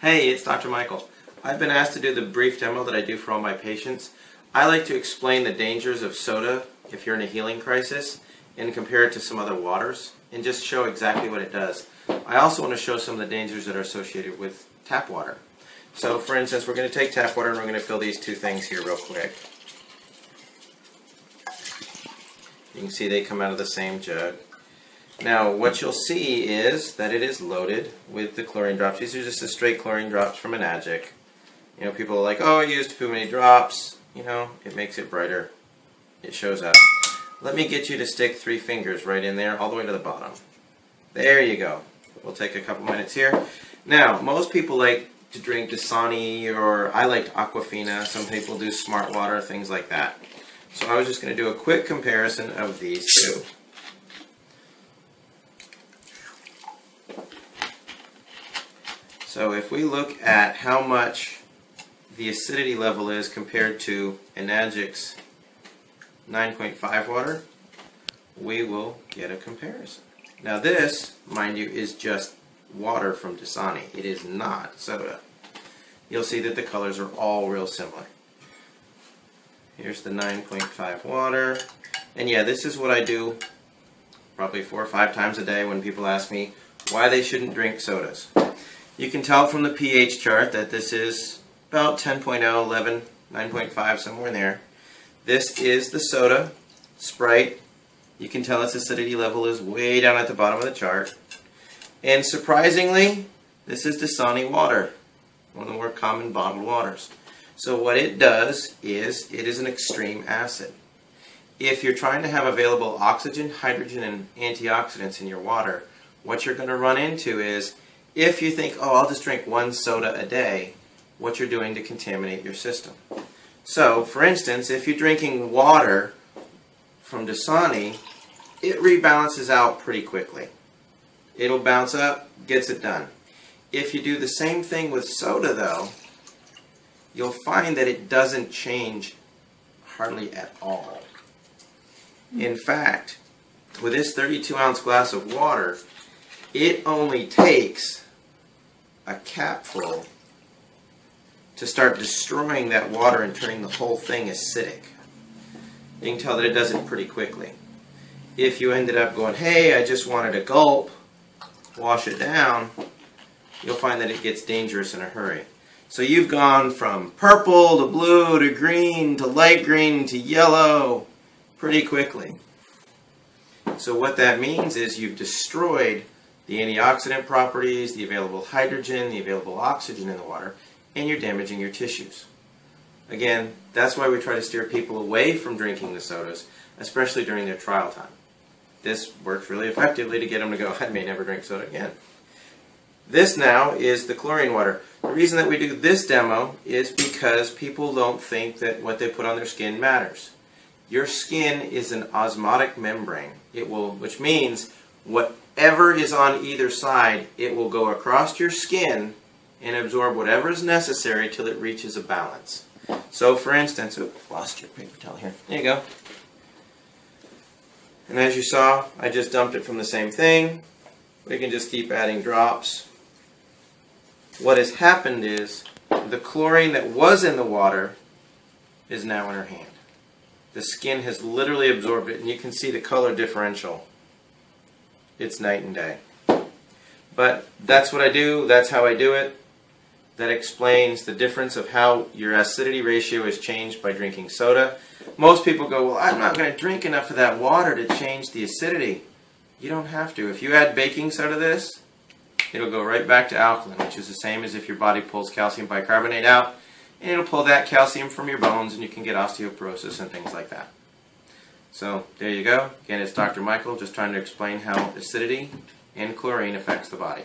Hey, it's Dr. Michael. I've been asked to do the brief demo that I do for all my patients. I like to explain the dangers of soda if you're in a healing crisis and compare it to some other waters and just show exactly what it does. I also want to show some of the dangers that are associated with tap water. So for instance, we're going to take tap water and we're going to fill these two things here real quick. You can see they come out of the same jug. Now what you'll see is that it is loaded with the chlorine drops. These are just the straight chlorine drops from Enagic. You know, people are like, oh, I used too many drops. You know, it makes it brighter. It shows up. Let me get you to stick 3 fingers right in there all the way to the bottom. There you go. We'll take a couple minutes here. Now, most people like to drink Dasani, or I like Aquafina. Some people do Smart Water, things like that. So I was just going to do a quick comparison of these two. So if we look at how much the acidity level is compared to Enagic's 9.5 water, we will get a comparison. Now this, mind you, is just water from Dasani. It is not soda. You'll see that the colors are all real similar. Here's the 9.5 water. And yeah, this is what I do probably 4 or 5 times a day when people ask me why they shouldn't drink sodas. You can tell from the pH chart that this is about 10.0, 11, 9.5, somewhere in there. This is the soda, Sprite. You can tell its acidity level is way down at the bottom of the chart. And surprisingly, this is Dasani water, one of the more common bottled waters. So what it does is, it is an extreme acid. If you're trying to have available oxygen, hydrogen, and antioxidants in your water, what you're going to run into is, if you think, oh, I'll just drink 1 soda a day, what you're doing to contaminate your system. So, for instance, if you're drinking water from Dasani, it rebalances out pretty quickly. It'll bounce up, gets it done. If you do the same thing with soda, though, you'll find that it doesn't change hardly at all. In fact, with this 32-ounce glass of water, it only takes a capful to start destroying that water and turning the whole thing acidic. You can tell that it does it pretty quickly. If you ended up going, hey, I just wanted a gulp, wash it down, you'll find that it gets dangerous in a hurry. So you've gone from purple to blue to green to light green to yellow pretty quickly. So what that means is you've destroyed the antioxidant properties, the available hydrogen, the available oxygen in the water, and you're damaging your tissues. Again, that's why we try to steer people away from drinking the sodas, especially during their trial time. This works really effectively to get them to go, I may never drink soda again. This now is the chlorine water. The reason that we do this demo is because people don't think that what they put on their skin matters. Your skin is an osmotic membrane. It will, which means whatever is on either side, it will go across your skin and absorb whatever is necessary till it reaches a balance. So for instance, oops, lost your paper towel here. There you go. And as you saw, I just dumped it from the same thing. We can just keep adding drops. What has happened is the chlorine that was in the water is now in her hand. The skin has literally absorbed it, and you can see the color differential. It's night and day. But that's what I do, that's how I do it. That explains the difference of how your acidity ratio is changed by drinking soda. Most people go, well, I'm not going to drink enough of that water to change the acidity. You don't have to. If you add baking soda to this, it'll go right back to alkaline, which is the same as if your body pulls calcium bicarbonate out, and it'll pull that calcium from your bones, and you can get osteoporosis and things like that. So there you go. Again, it's Dr. Michael, just trying to explain how acidity and chlorine affects the body.